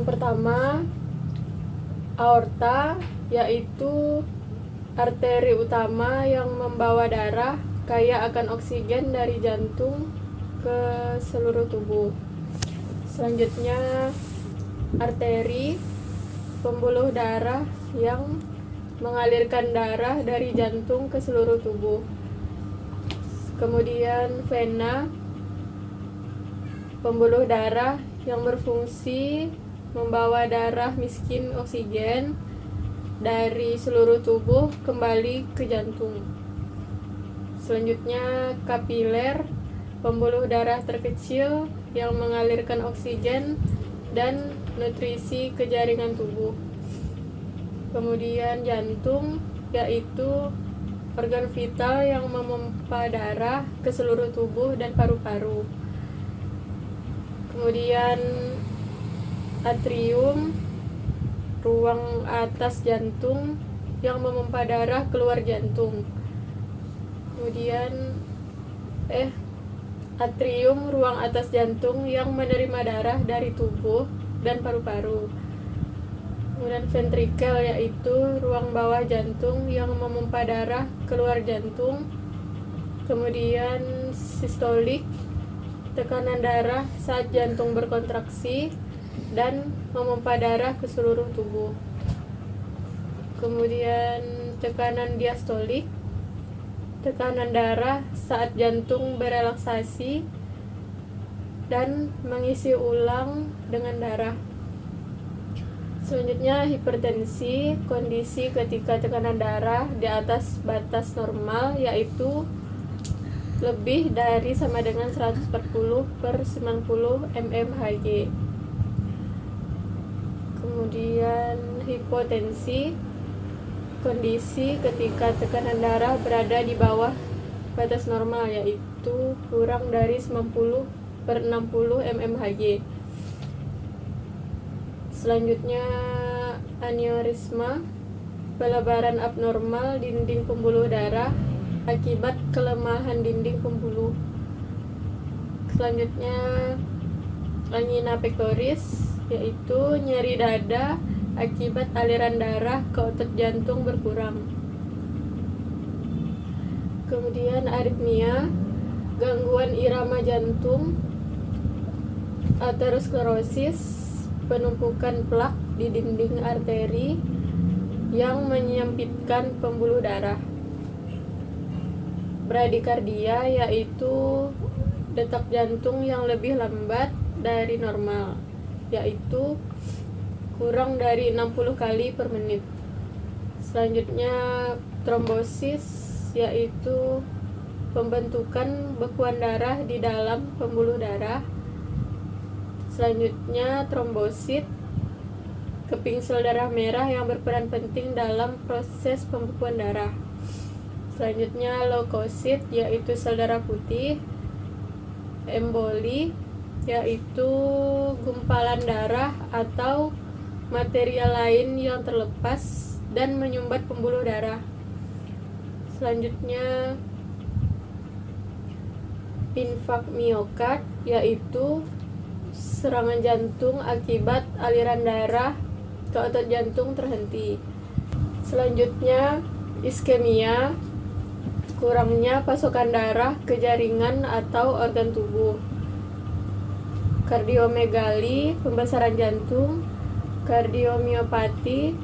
Yang pertama, aorta, yaitu arteri utama yang membawa darah kaya akan oksigen dari jantung ke seluruh tubuh. Selanjutnya, arteri, pembuluh darah yang mengalirkan darah dari jantung ke seluruh tubuh. Kemudian vena, pembuluh darah yang berfungsi membawa darah miskin oksigen dari seluruh tubuh kembali ke jantung. Selanjutnya, kapiler, pembuluh darah terkecil yang mengalirkan oksigen dan nutrisi ke jaringan tubuh. Kemudian jantung, yaitu organ vital yang memompa darah ke seluruh tubuh dan paru-paru. Kemudian atrium, ruang atas jantung yang memompa darah keluar jantung. Kemudian atrium, ruang atas jantung yang menerima darah dari tubuh dan paru-paru. Kemudian ventrikel, yaitu ruang bawah jantung yang memompa darah keluar jantung. Kemudian sistolik, tekanan darah saat jantung berkontraksi dan memompa darah ke seluruh tubuh. Kemudian tekanan diastolik, tekanan darah saat jantung berelaksasi dan mengisi ulang dengan darah. Selanjutnya, hipertensi, kondisi ketika tekanan darah di atas batas normal, yaitu lebih dari sama dengan 140/90 mmHg. Kemudian hipotensi, kondisi ketika tekanan darah berada di bawah batas normal, yaitu kurang dari 90/60 mmHg. Selanjutnya, aneurisma, pelebaran abnormal dinding pembuluh darah akibat kelemahan dinding pembuluh. Selanjutnya, angina pectoris, yaitu nyeri dada akibat aliran darah ke otot jantung berkurang. Kemudian aritmia, gangguan irama jantung, aterosklerosis, penumpukan plak di dinding arteri yang menyempitkan pembuluh darah. Bradikardia, yaitu detak jantung yang lebih lambat dari normal, yaitu kurang dari 60 kali per menit. Selanjutnya, trombosis, yaitu pembentukan bekuan darah di dalam pembuluh darah. Selanjutnya, trombosit, keping sel darah merah yang berperan penting dalam proses pembekuan darah. Selanjutnya, leukosit, yaitu sel darah putih. Emboli, yaitu gumpalan darah atau material lain yang terlepas dan menyumbat pembuluh darah. Selanjutnya, infak miokard, yaitu serangan jantung akibat aliran darah ke otot jantung terhenti. Selanjutnya, iskemia, kurangnya pasokan darah ke jaringan atau organ tubuh. Kardiomegali, pembesaran jantung. Kardiomiopati,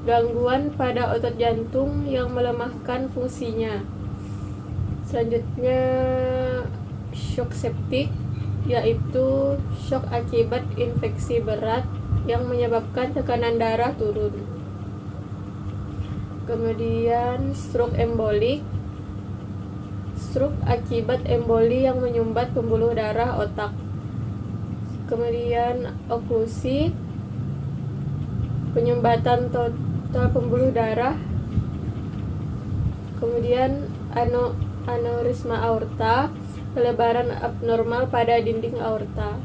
gangguan pada otot jantung yang melemahkan fungsinya. Selanjutnya, shock septik, yaitu shock akibat infeksi berat yang menyebabkan tekanan darah turun. Kemudian, stroke embolik, stroke akibat emboli yang menyumbat pembuluh darah otak. Kemudian, oklusi, penyumbatan total pembuluh darah. Kemudian, aneurisma aorta, pelebaran abnormal pada dinding aorta.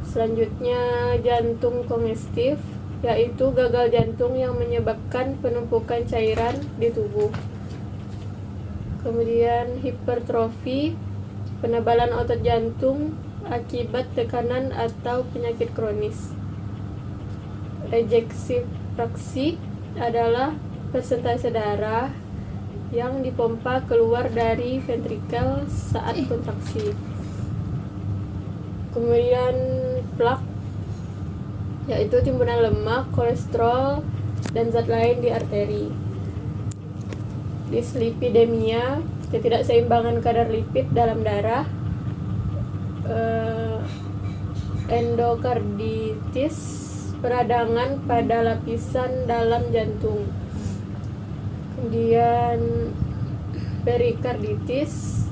Selanjutnya, jantung kongestif, yaitu gagal jantung yang menyebabkan penumpukan cairan di tubuh. Kemudian, hipertrofi, penebalan otot jantung akibat tekanan atau penyakit kronis. Ejeksi fraksi adalah persentase darah yang dipompa keluar dari ventrikel saat kontraksi. Kemudian plak, yaitu timbunan lemak, kolesterol, dan zat lain di arteri. Dislipidemia, ketidakseimbangan kadar lipid dalam darah. Endokarditis, peradangan pada lapisan dalam jantung. Kemudian perikarditis,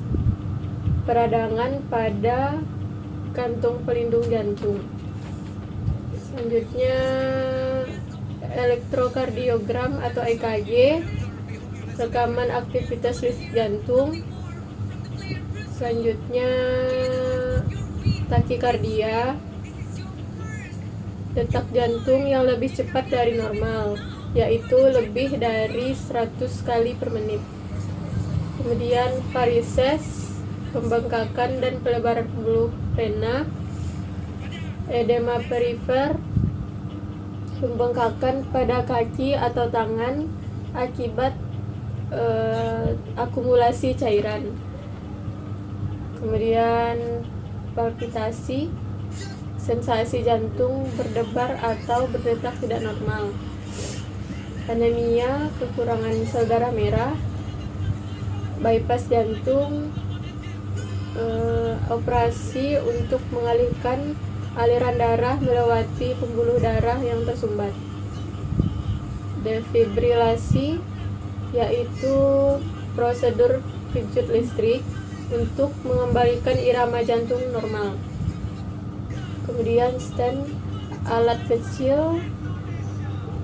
peradangan pada kantung pelindung jantung. Selanjutnya elektrokardiogram atau EKG, rekaman aktivitas listrik jantung. Selanjutnya takikardia, detak jantung yang lebih cepat dari normal, yaitu lebih dari 100 kali per menit. Kemudian varises, pembengkakan dan pelebaran pembuluh vena. Edema perifer, pembengkakan pada kaki atau tangan akibat akumulasi cairan. Kemudian palpitasi, sensasi jantung berdebar atau berdetak tidak normal. Anemia, kekurangan sel darah merah. Bypass jantung, operasi untuk mengalihkan aliran darah melewati pembuluh darah yang tersumbat. Defibrilasi, yaitu prosedur kejut listrik untuk mengembalikan irama jantung normal. Kemudian stent, alat kecil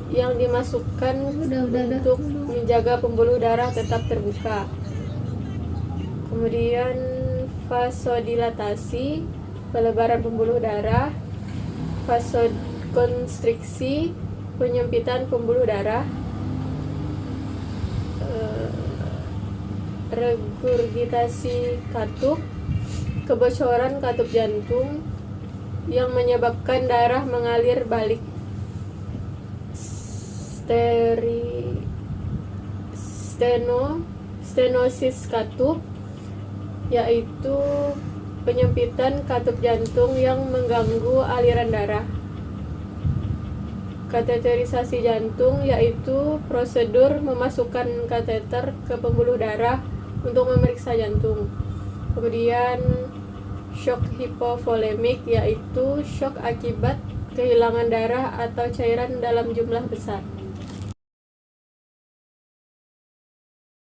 yang dimasukkan untuk menjaga pembuluh darah tetap terbuka. Kemudian vasodilatasi, pelebaran pembuluh darah. Vasokonstriksi, penyempitan pembuluh darah. Regurgitasi katup, kebocoran katup jantung yang menyebabkan darah mengalir balik. Stenosis katup, yaitu penyempitan katup jantung yang mengganggu aliran darah. Kateterisasi jantung, yaitu prosedur memasukkan kateter ke pembuluh darah untuk memeriksa jantung. Kemudian shock hipovolemik, yaitu shock akibat kehilangan darah atau cairan dalam jumlah besar.